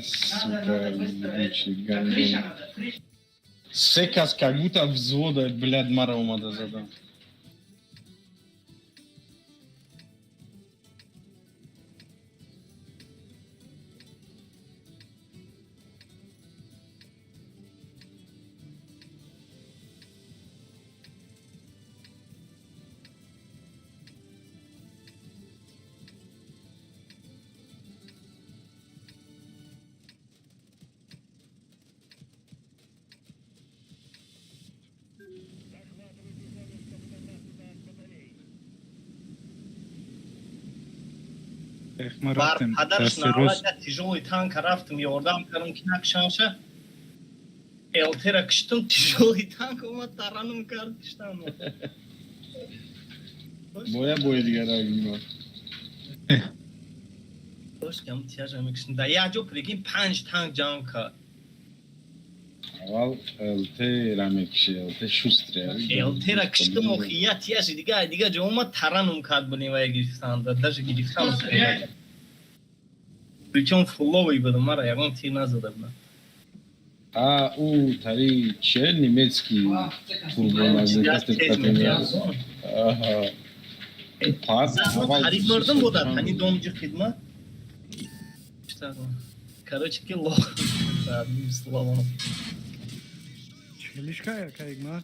Сука, ебучий гандон. Секас как будто взвода, блядь, мара умада задам. ما رفتیم پدرش دست روز نهایت تیجوی تانک رفتم یاردم کردم که نکشانشه التی را کشتم تیجوی تانک اومد ترانم کرد کشتم Boya دیگر آگیم خوش کم تیجا میکشتم در یه جو پریگیم 5 تانک جان کرد اول الته رمکشی الته شوستره التی را کشتم و خیه تیجا دیگه جو اومد ترانم کرد بنی و گرفتم درش گرفتم Причем фуловый был, Мара, я вам тир назад был. А, тари, че немецкий турбонагнетатель категория. Ага. Хариб мардам бода, тани домжи хидмат. Что? Короче, кило. Одним словом. Челишка кайгма.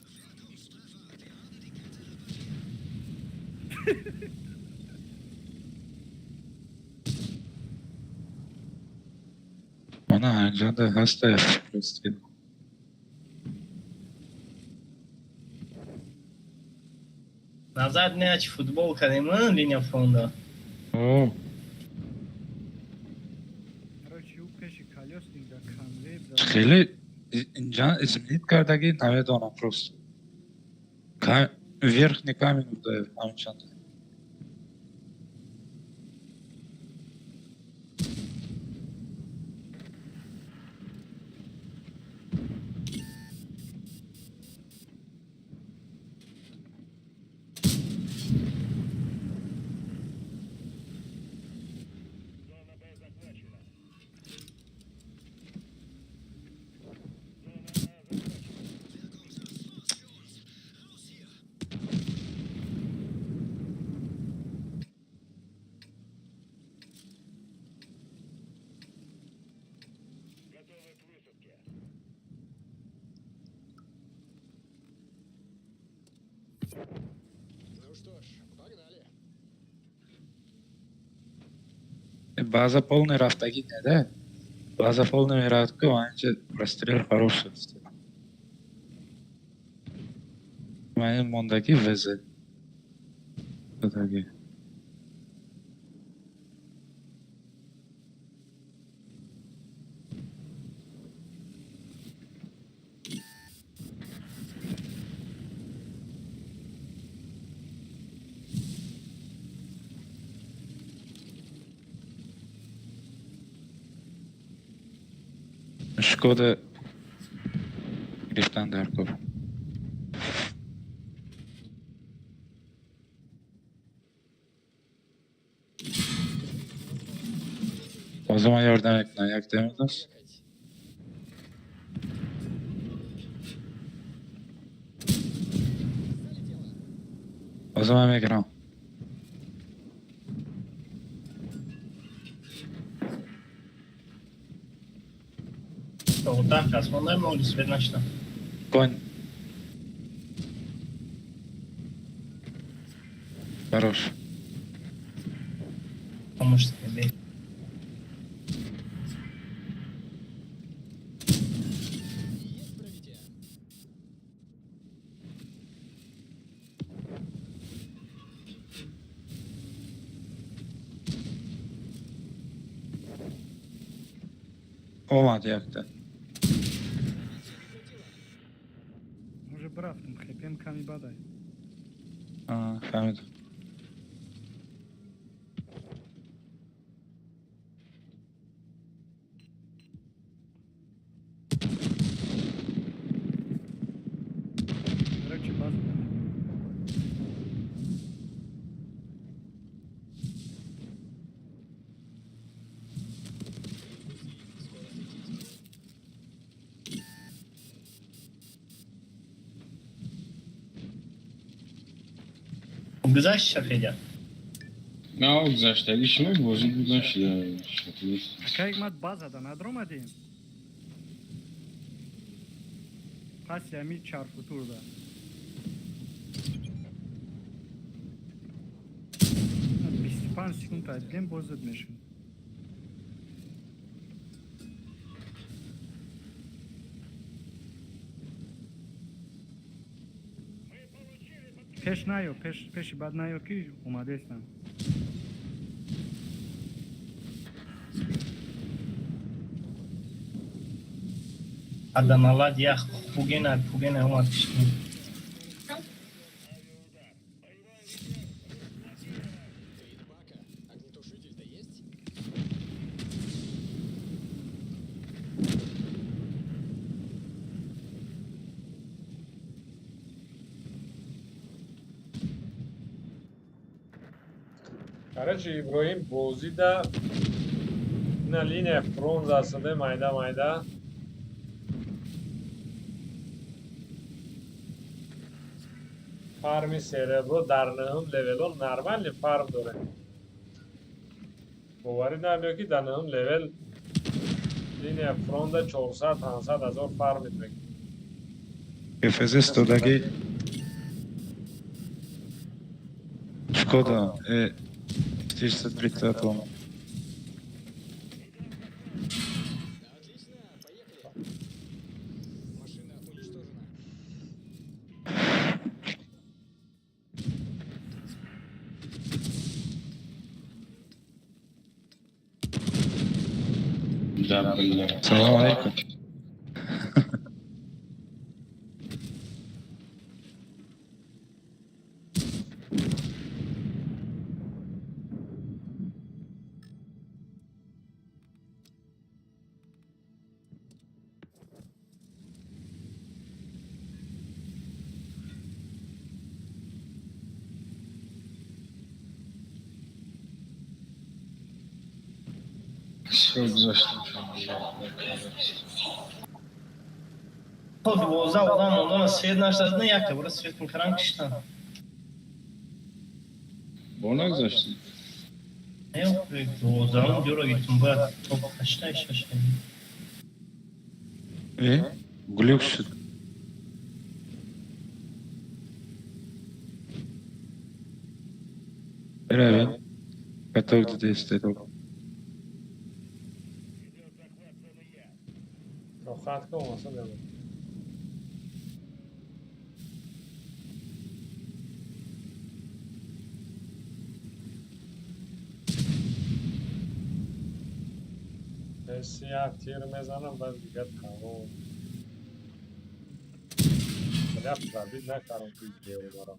Bana Angel'de hasta yapıyoruz. Назад мяч, футбол кадем, линия фронта. О. خیلی اینجا اسمیت کردگی نوید آنم پروست. Верхний камень ударил, амчан. База полный рафтаги не, да? База полный рафтаги, анче прострел хороший. Моим мондаги везе. Таги. Шкода грифтан Дарков. O zaman yardım ekle, yak demediniz. O zaman ekran. Вот так, основной ноги сверна что. Конь. Хорош. Поможет тебе. Olmadı yaktı. Уже брафтым хепен ками бадай. Фahmedim. Короче, база. گذشت خیلی. نه گذشتگیش بازی بود نشده. Как мат базада надромадим. Пас ями чарфу турда. 25 секунд айдем бозад мешун. Пеш наё, пеши бад наё ки умадестам. Аданалад ях пугена умад киштим. Короче, Иброим бозида на линия фронт засаде майда. Farmi cerebro در نهم لول نرمال فارم داره. باوری نمیاد که در نهم لول لینیا فروندا 400-500 هزار فارم میده. Efes istodagi Škoda, 430 Да, блядь. Салам алейкум. Все гذاشتم. خب 12 آدم موندن سید نشد نه یک برای سید میکردن کشتن. با نگذاشتم. نه 12 هم دیو رو گیتون باید توپ 8 Glück şut. Beraber. Готов к действию. خط کن واسه نمید. سیاه تیر میزنم بعد دیگه تمام. بلکه تبدیل نکردم توی دیو برام.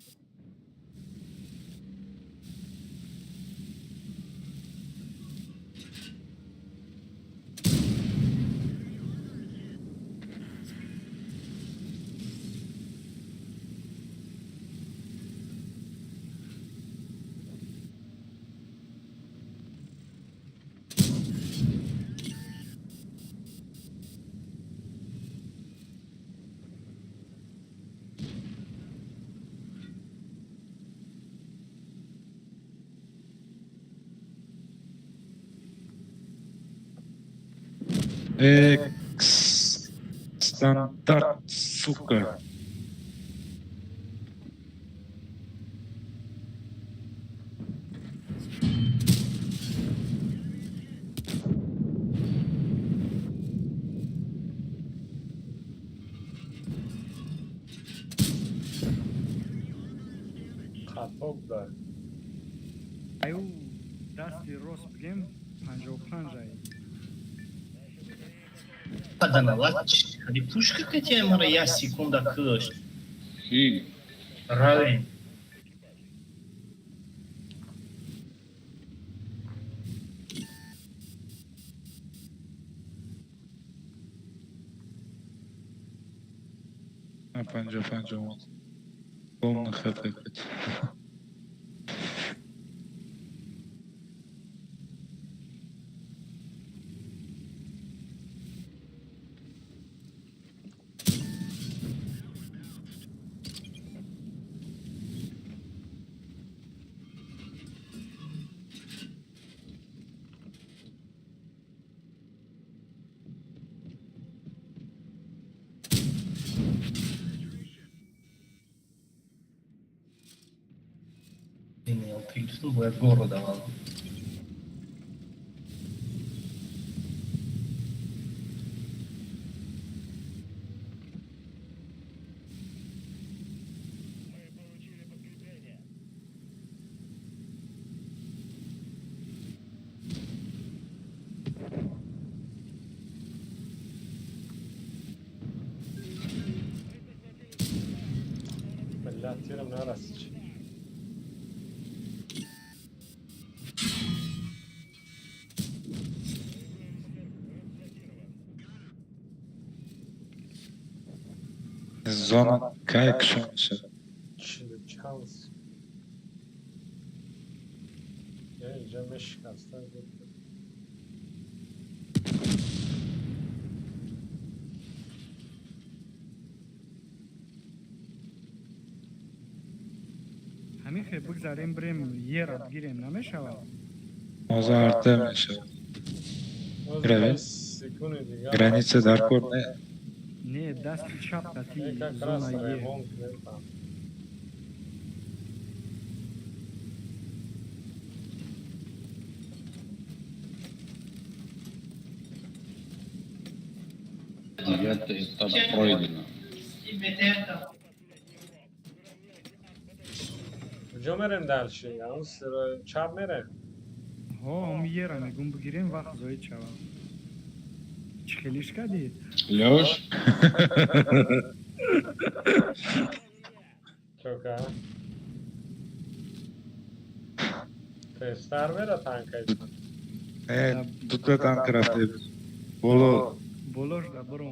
Стандарт, сука. خطا بوده. Аю дасти рост бигем 55 ай. Аданалад хadi пушка катя мара я секунда кыш. Фиг. Равен. Панджа вот. Полный хэт. Yine yapıyorsun bu hep goroda valla. Belli atıyorum ne arası için. Zona kayık şu an. Şimdi chance. Iyice meşkastan gitti. همین خیلی بگذاریم بریم یه را بگیریم نمیشود Oza artı meşe. Evet. Секунды دیگه. Granice Darkor ne? نه دست چپ قطعی Neka krasna زونا یه remont ne tam. Девятый этап пройдено. کجا میریم دلشی؟ اون چپ میریم. ها هم یه را میگم بگیریم وقت زاید شود چی خیلیش کردی؟ Лёш, Çok ha. Testler میره تنکایی. Tutla tam tarafta. Bolu بلوش دا برو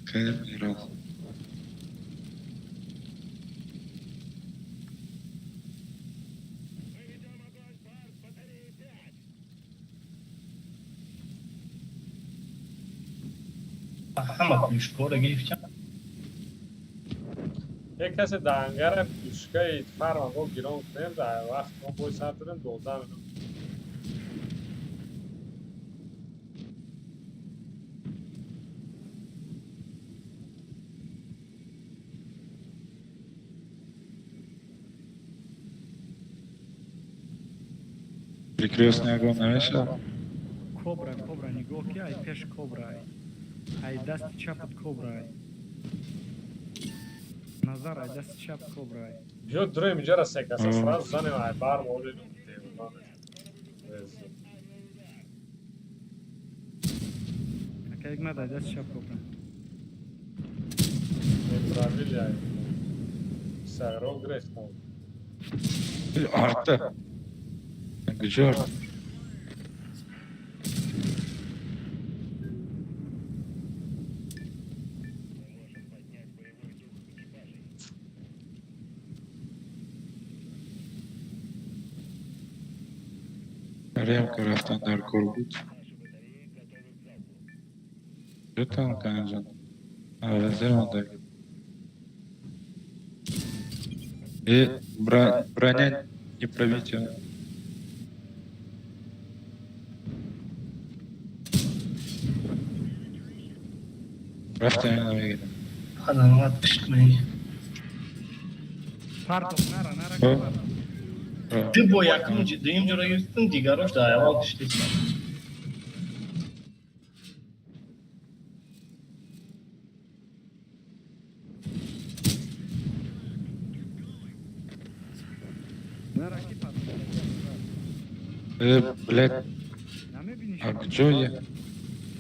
kayıp biraz. Ama kuşkora gireceğim. یک کسی دنگر پیشگاه فرمان رو گیرون کنیم در وقت ما باید سر داریم 12 minut. Перекрестный огонь навешал. کبرا نگاه که ای پیش کبرا ای دست چپت کبرا نظر ای دست چپ کبرا بیا دوریم اینجا را سکسه سراز زنیم ای بار مولید اکه یک مد ای دست چپ کبرا Brazilya. Sağro Greston. Arttı. Gücü arttı. Ремка рaftan Darkor будет. Что там, конечно? Зачем так? И броня не пробития. Рафта yanına gidelim. Adamı atışmayı. Pardon nara kapat. Ty bo jak ludzie, dym dziura jest ten digarosz, da ja mam sztyc. Nara kapat. Блядь, Name biniş. а где я?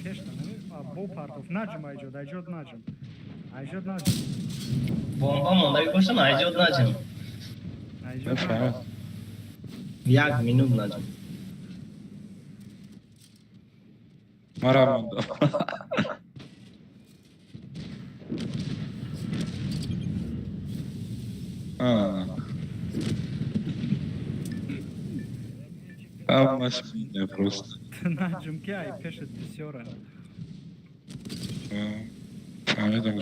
Keşke name. Bu pardon. Nacım aycod nacım. Aycod nacım. Bomba mı? Da bir koşsana aycı odnacım. Aycod Efendim? nacım. Jak minut nacım. Марамонда. Там машина просто. Nacım ki ay peşet pisyoran. فهمیدم.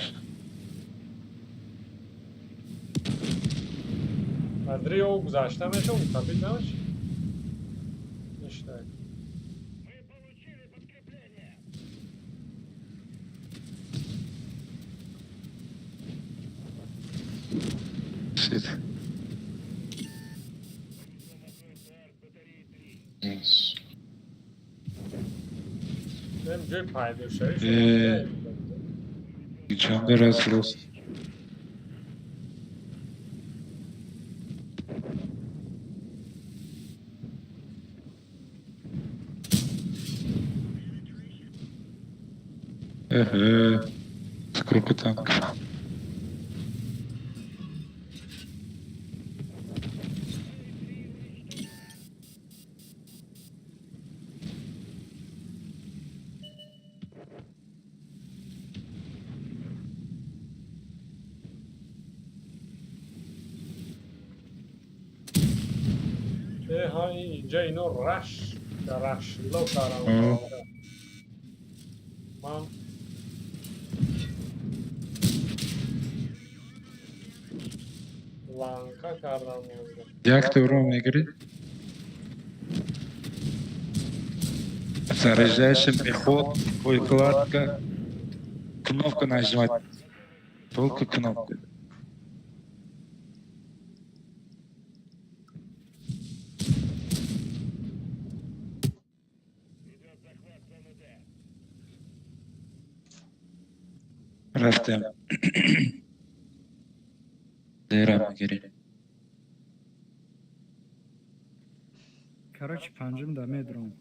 Andrio گذشته میشه اون تبدیل نمیشه نشته سید. Yes. نیم جای پایدو شایی Geçen de Rasros. Сколько танков? ها اینجا اینو رش لو کارم من لانکا کردم اونجا Jak ty уровень игры? Заряжаешь мехот, укладка, кнопку нажимать. Только кнопку. رفتم. دیرم میگیری. Короче, پنجم دمه درام.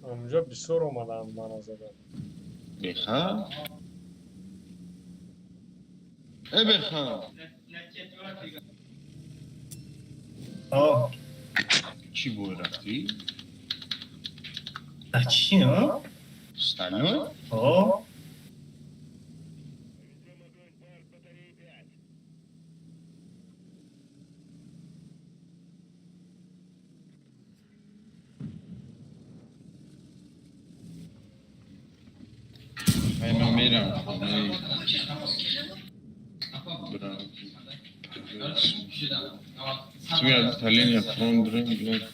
اونجا بسور اومدم من زدم بخواه؟ بخواه آه چی بود رفتی؟ چی ها؟ ستانو؟ آه من میرم خونه برم توی از تلین فرام برم بلد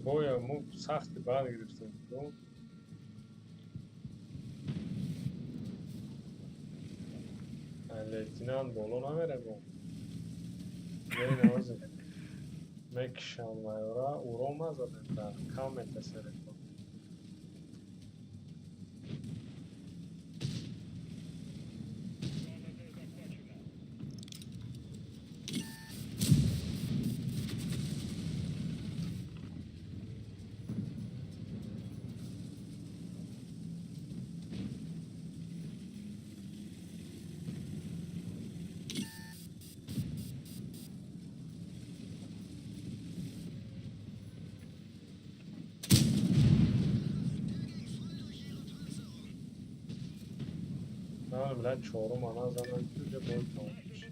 боя му сахти бад гирифтем лейтенант боло намере бо наз мекишам майора уро назадем да кам метасере من بلند چهارم آنها زدن اینجا باید تمام میشه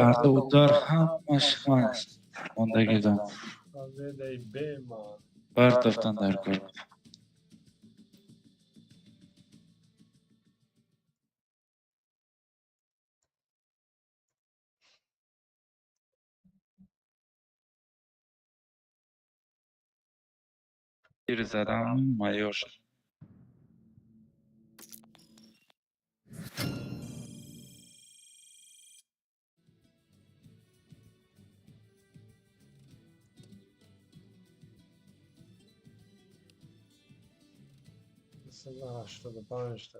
Arda udar hammash hast. Ondagidam. ای به من Bartovdan darkor. تیر زدم مایور شد. مثلا 85 تا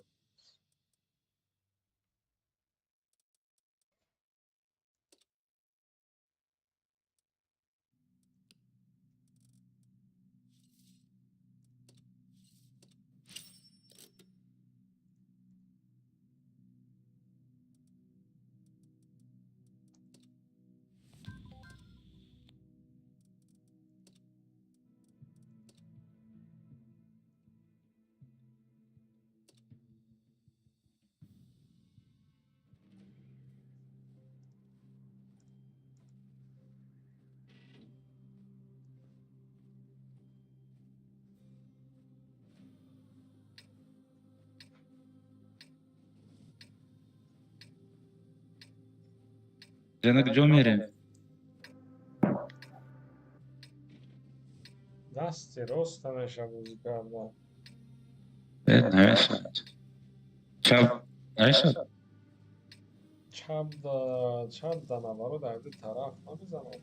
جنگ جو میریم. دست راست نمیشه بازی کردن. نمیشد. چپ نمیشد. چپ دنبه رو در دو طرف نمیزنم.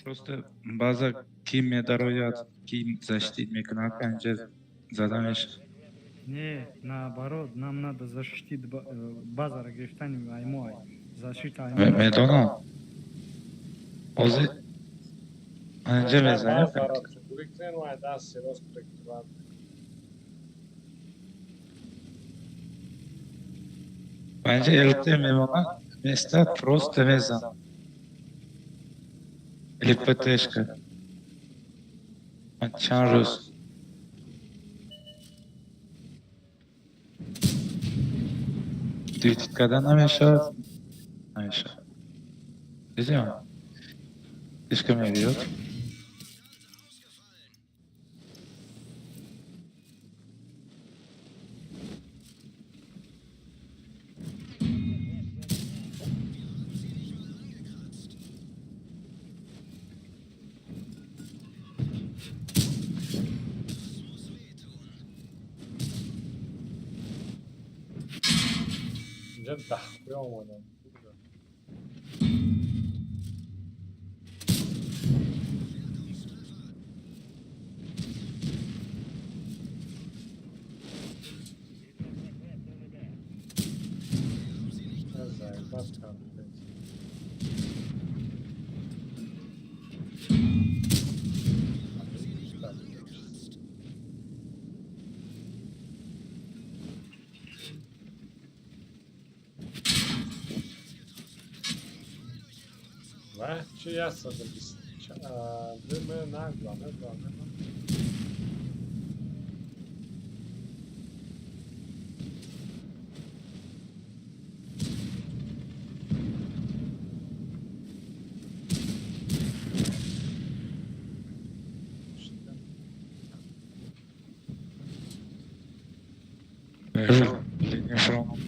просто база کی медарояд ки заштит мекунад анҷа зада мешавад. Не, наоборот, нам надо защитить базара грифтани аймой. Защита аймой. медонам ҳозир анҷа мезанем. Брикзен ва дасти рост брикзен. анҷа элте мемонад местад просто мезан. липетешка. чанд рӯз твитит кардан намешавад. Дидем? Тишка мебиёд. اینجا دخبه آمدن. ضعیفت کم و چی هست دمه نگذانه Linie front.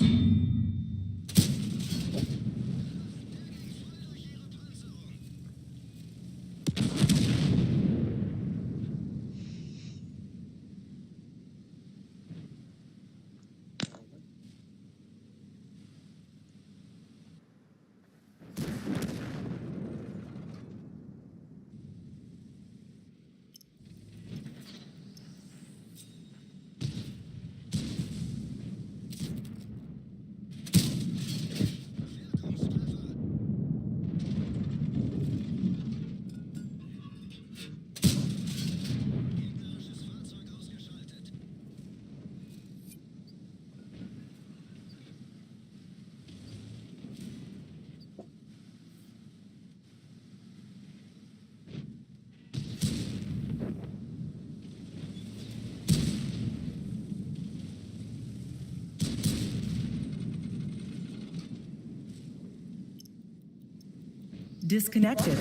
Disconnected.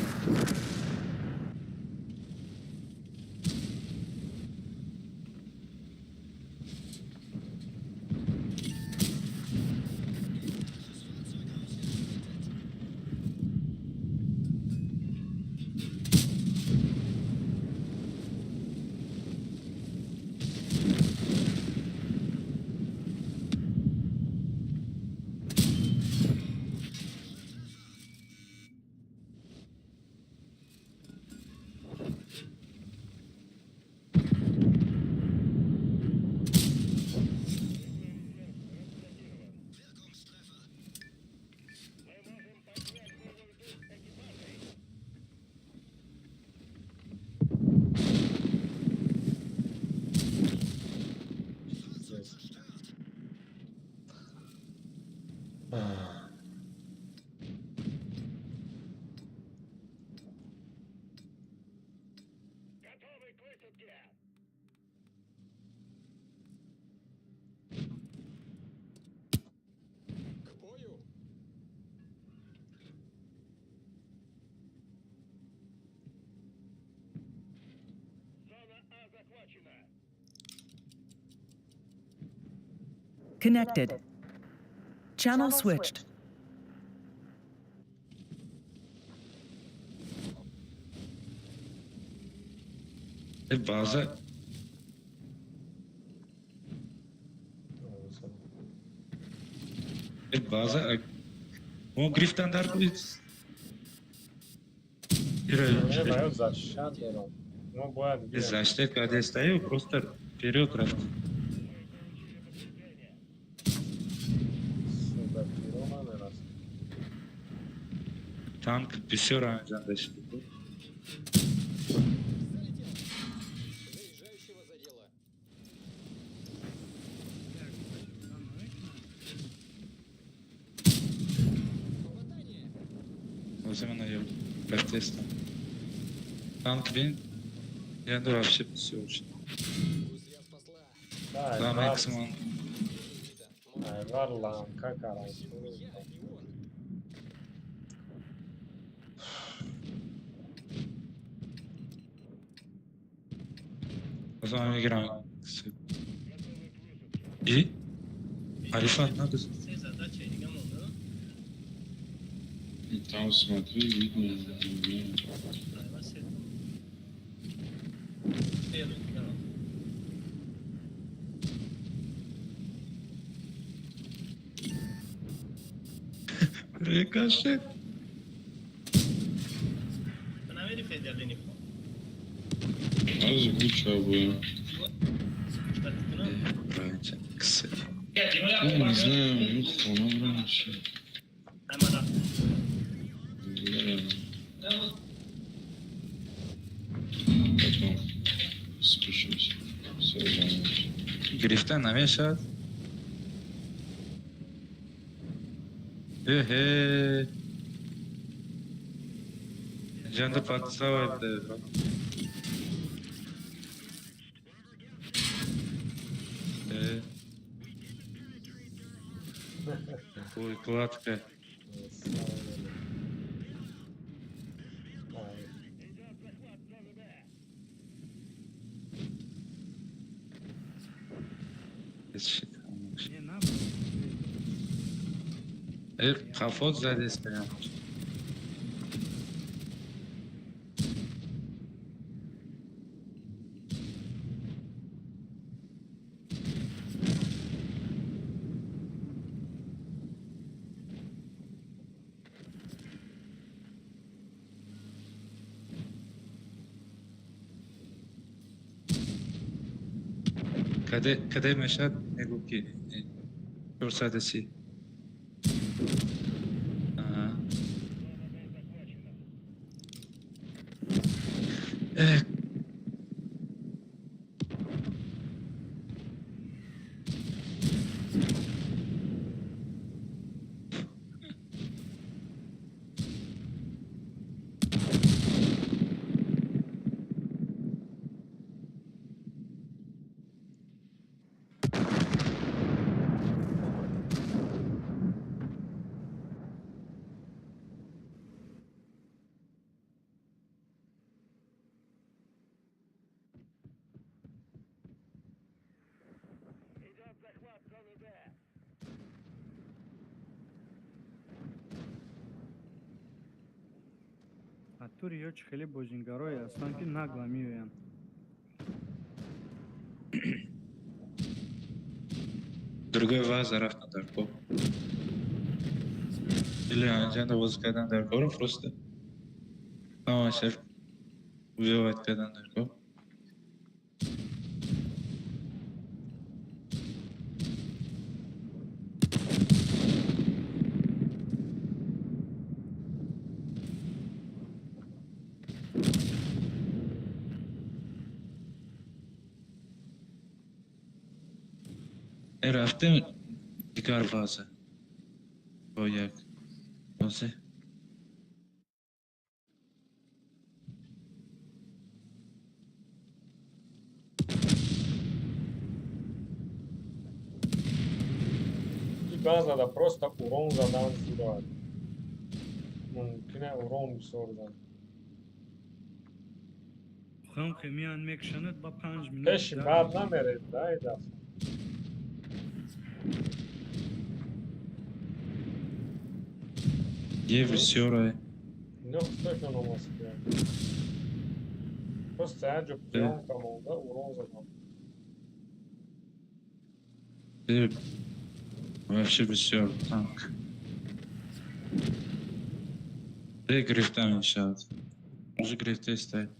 connected. Channel switched. База. База. Он грифтан дар куд. Не боюсь защищать его. Ну, бывает, где. Защита, когда я стою, просто вперед рафт. Заблокированный раз. Танк все раньше дальше. Возьмем на протеста. Танк бин. Я думаю, вообще все очень. Да, Да, Айвар, максимум. Айвар Ланка, карась. O zaman играем. И? Алифат, надо... Все задачи региону, Там смотри, видно. да? Первый, да. Рикошет. Bana veri federleni bu. Озвучиваю. Правильно, кстати. Ну, не знаю, ну хуй раньше. Hemen at. Бля. Потом спущусь. Все занято. Грифта намешат. Эхе. Жанда подсавает. Ой, кладка. Не надо. Хафот задесь прям. Cadê Machado? Nego que? Forçado assim. É. А тур ёч хели божингарои астан ки нагла миёянд. Другой ваз рафт на Дарко. Или Анджана воз кадан Дарко, просто. Ама шеф убивает кадан Дарко. رفتم دیگر وازه با یک وازه И базада просто урон задан сурад. Мумкине урон бисордан. Хам хемиан мекшанет ба 5 минут. Пеши бад намеред, да, и дафт. Vsjora. Não custa economisi yani. Просто Sergio Pion команда урон задал. Ты вообще всё танк. Ты грифтами сейчас. Уже грифты стоят.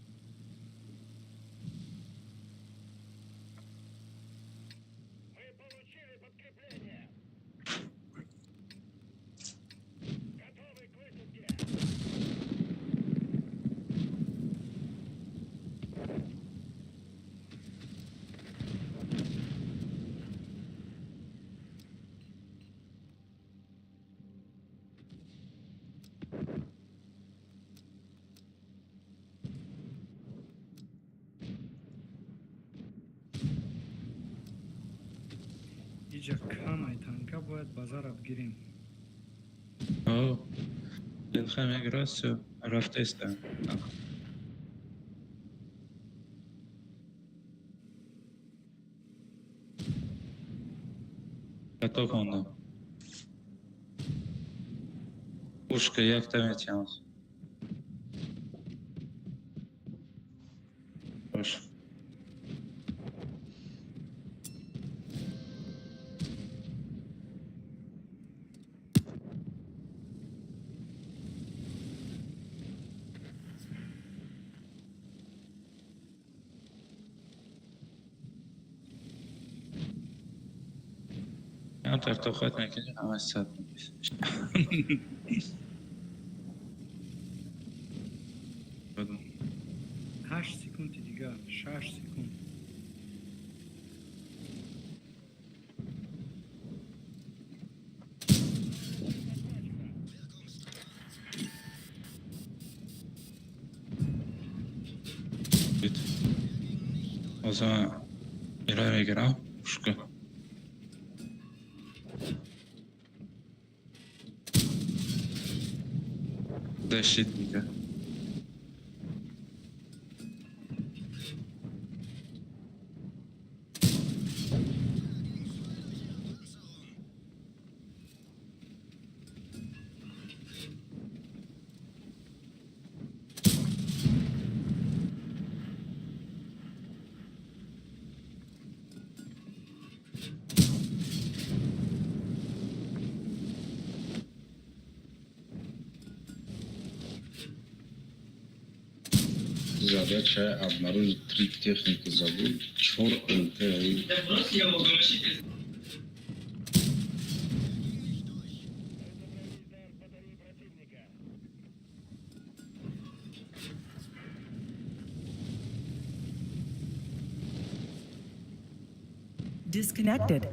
Иджа камай танка бояд базарат гирем. О, Линхам игра, все, рафты стоят. Готов он, да. Пушка, як там тянут. Хорошо. Я так то хоть на кино, а сад. 8 секунди дига, 6 секунд. Bit. O zaman ileri gir pушка. Защитника. Задача обнаружить 3 техники забудь. Чор ЛТ. Disconnected.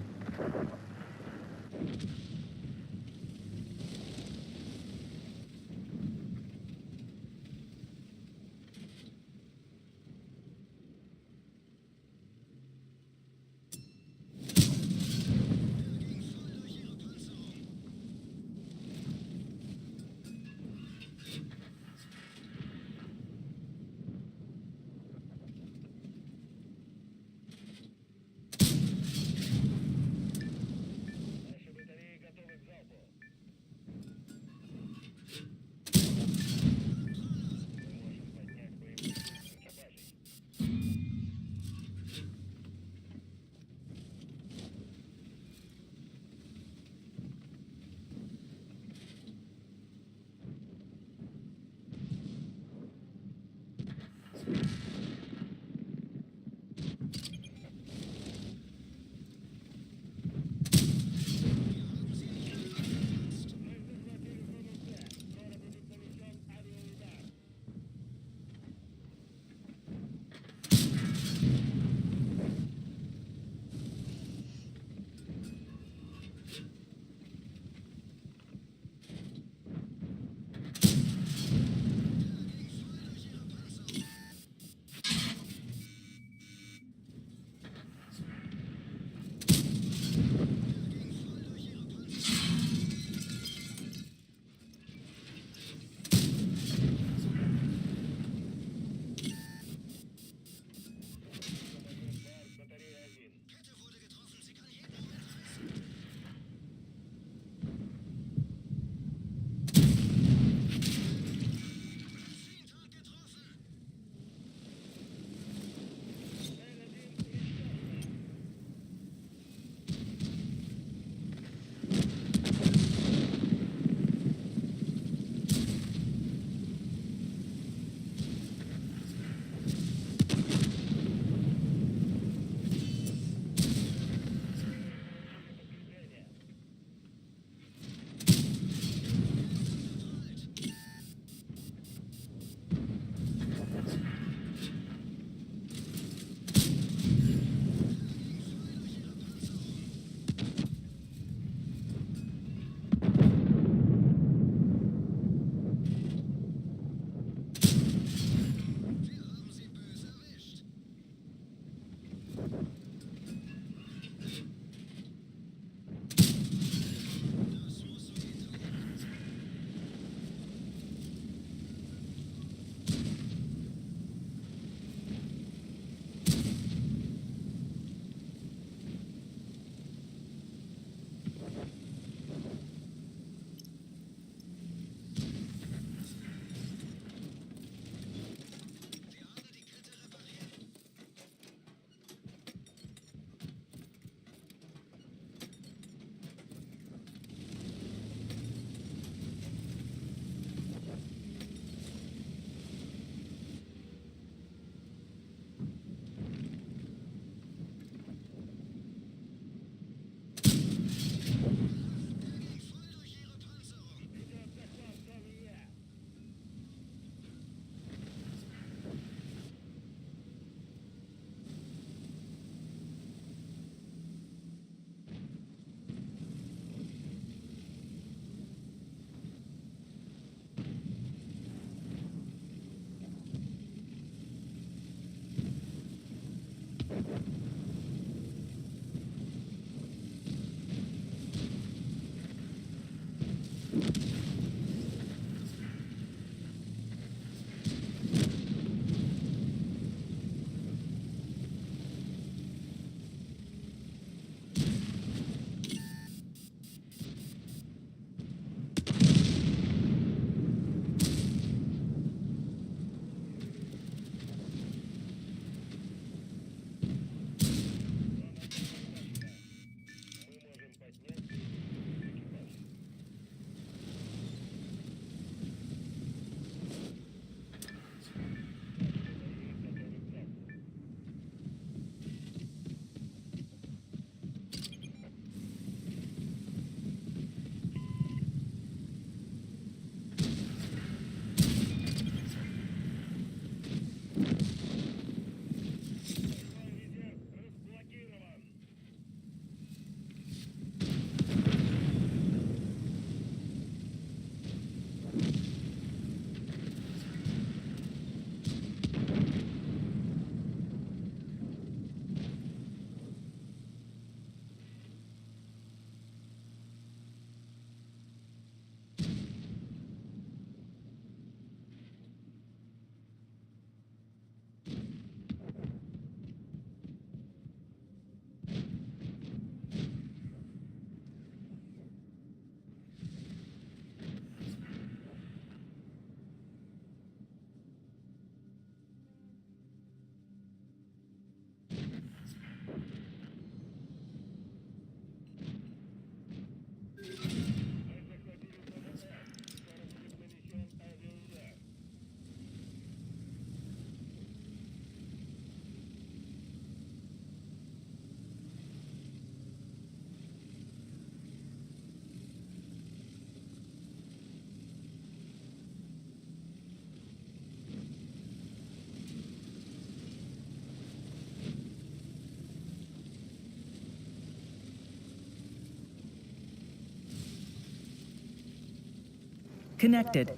Connected.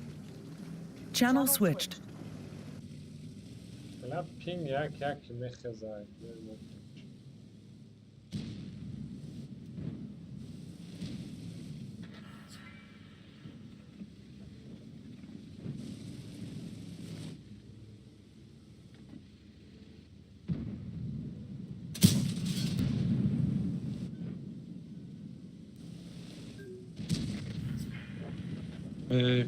Channel switched. حالا پینگ یک میخزه. اه،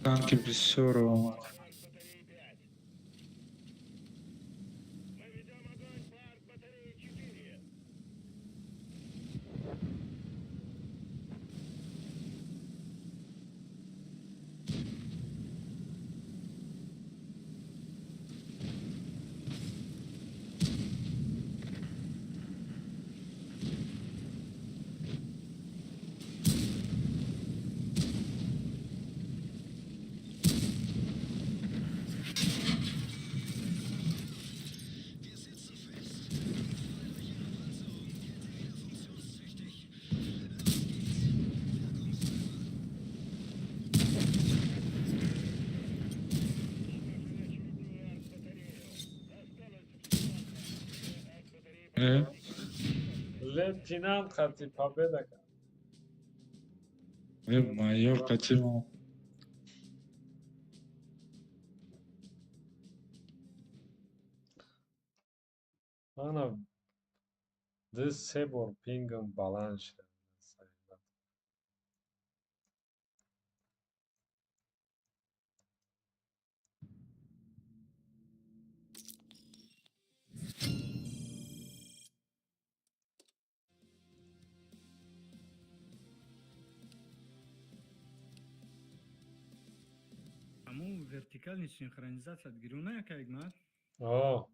танки бессера اومد. اه، لتینانت خطی پابه دکن. майор قتیل Ana ده 3 بار پینگم بلند شد. Аму вертикальная синхронизация от Грюна, как мат. آه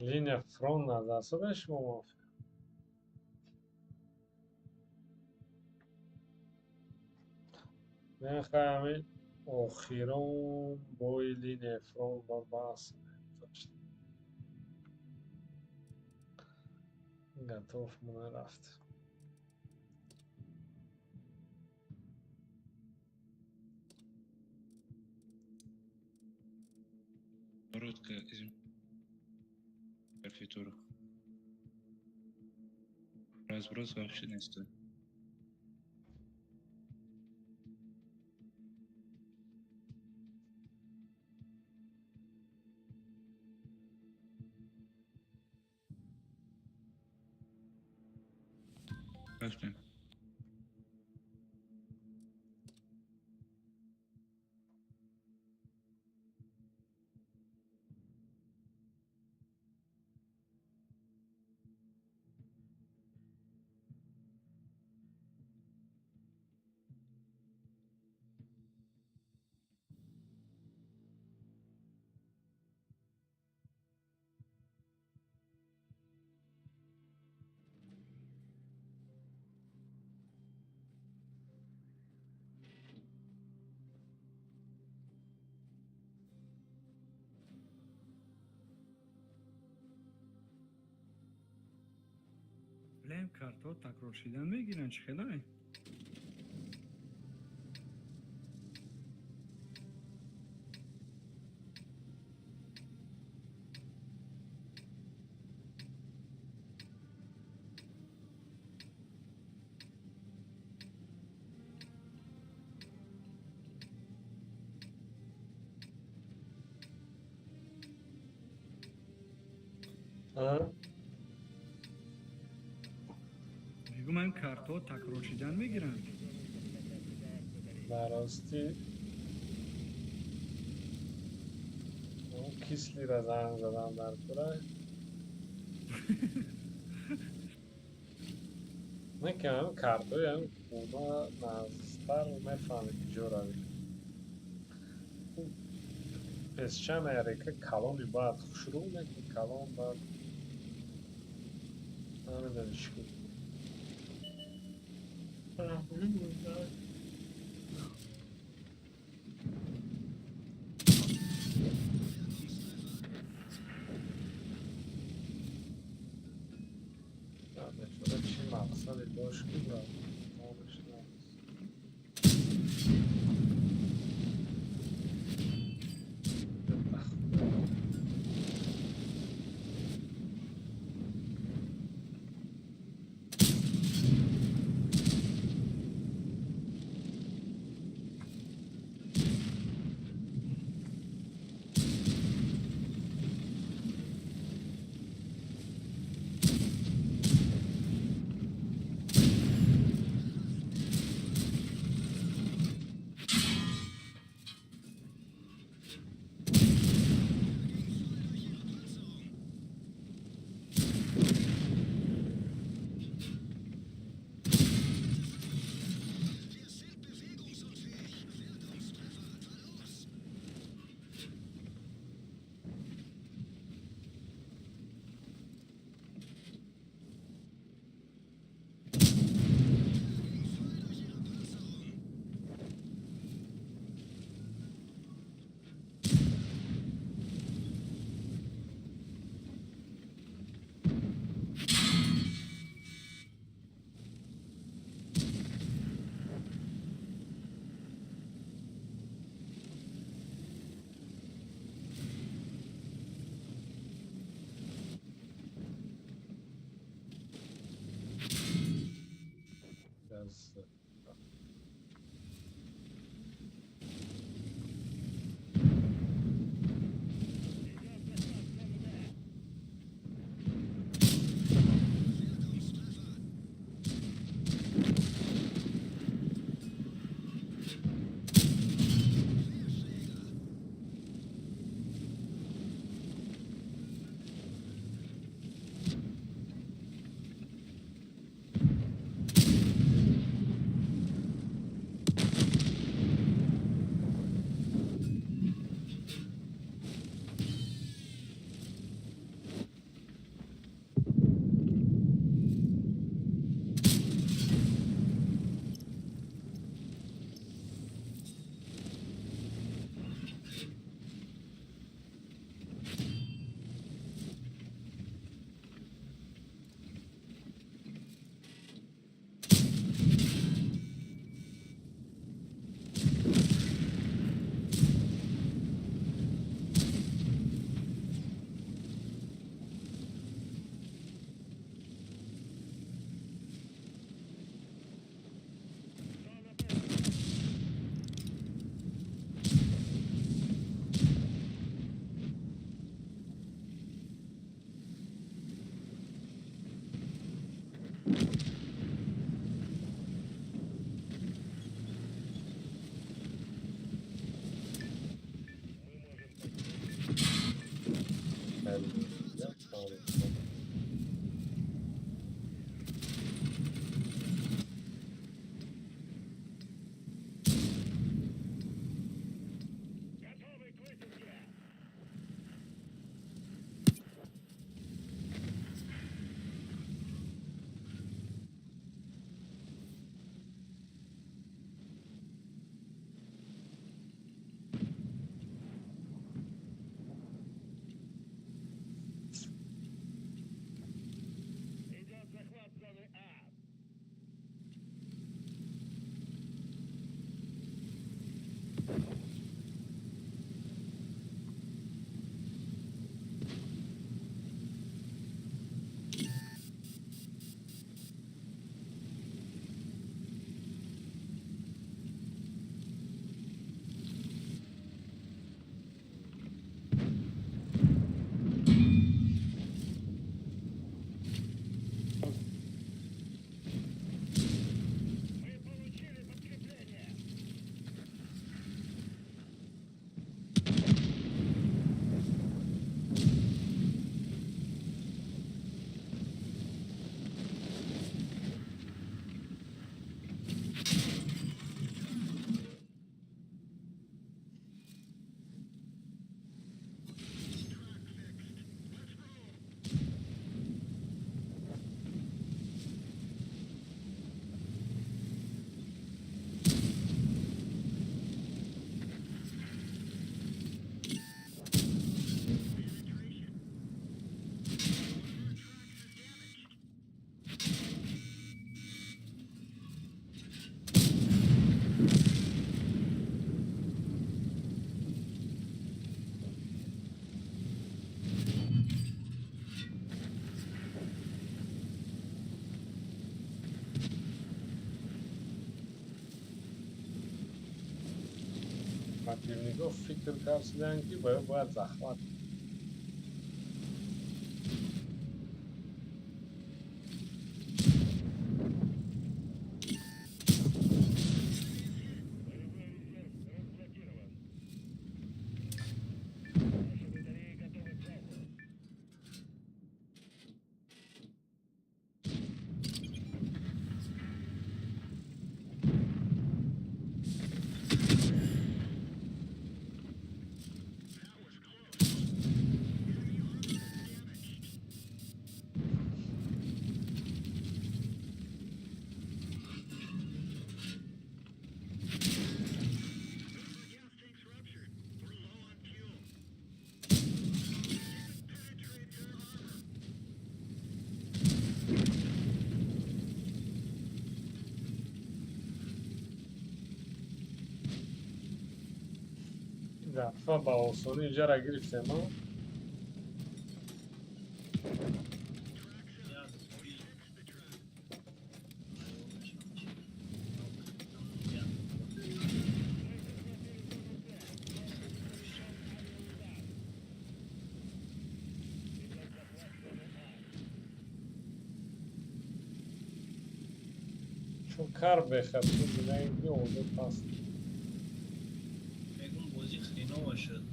لینیا فرون نداشته شما میخوایم آخیرون بای لینیا فرون بر باز готов من رفت Коротко из конфитура. Разброс вообще не стоит. Пошли. لیم کارتو تکرار شدن میگیرن چه خیلی؟ میگم این کارتو تکرار شدن میگیرن براستی اون کیسلی را زنگ زدم در پره نکنم کارتوی هم اونا نزدر میفهمی که جو روی پس چند ایریکه کلونی باید خوشرو نکنی کلون باید همین دارش کن شده چی مقصدی داشت که باید نامش نامش противников фикр каршыдан ки боят захват. دفعه با آسانی اینجا را گرفتیم ها. چون کار بخیر تو بینایی بی اوضاع پاست. بگم بازی خیلی شد.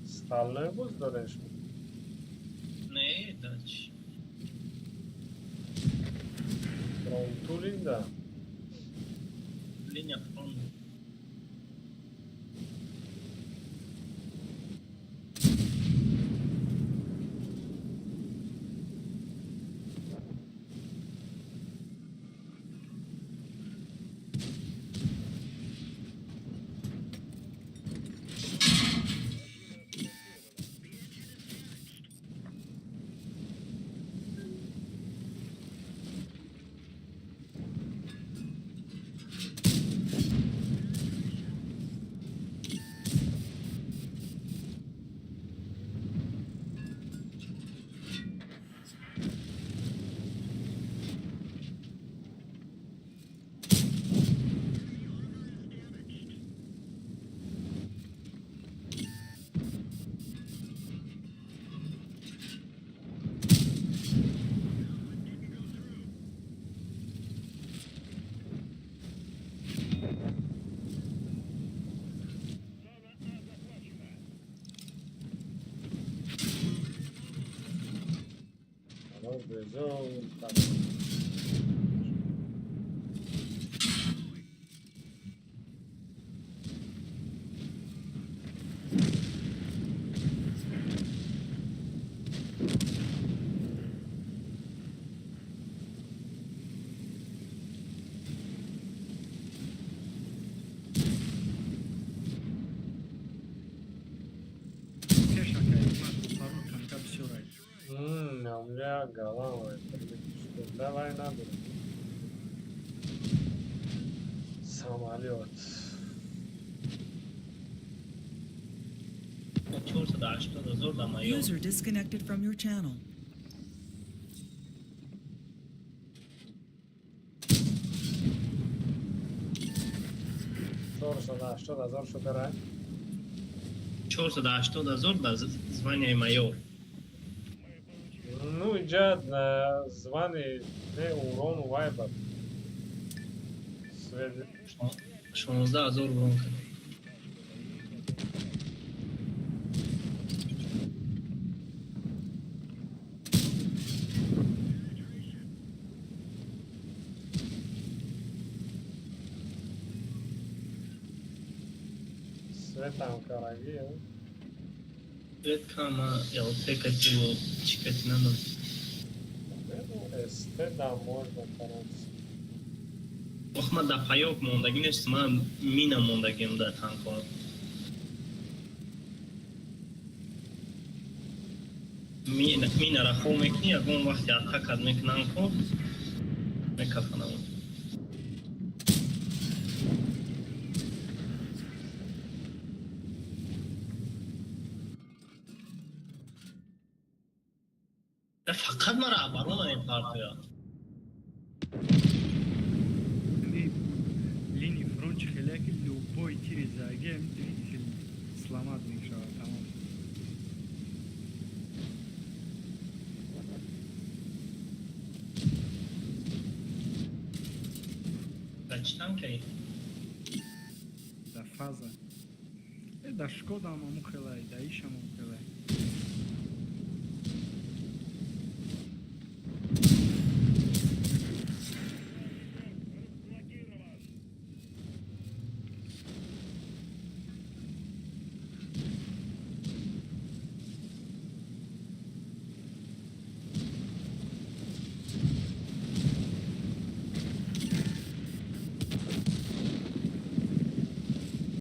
Стальной бус дадеш? Ne, daç. Pronto, linda. Linha pronto. Bezão, tá. Hamle galan var. Давай надо. Самолет. 480,000 da maior. User disconnected from your channel. Sorsa 80,000 شده را 480,000 da звание майор. Ну, اینجا званий не урон вайбер. 16,000 урон کرد. Светам караги, Red kama jel tekativo čekati na noć. Este da можно короче. Охма да паёк мондаги нест, ма мина мондагим да танко. Мина ра хол мекни, агон вақти атакад мекунан ко мекафанам. فقط مرا برون این پارتیا Линии фронт хиляки любой тире загем двигатель сломат иншалла, tamam. Kaçtan ki? Da faza. Da Škoda mu mukhelaj, da Iša mu mukhelaj.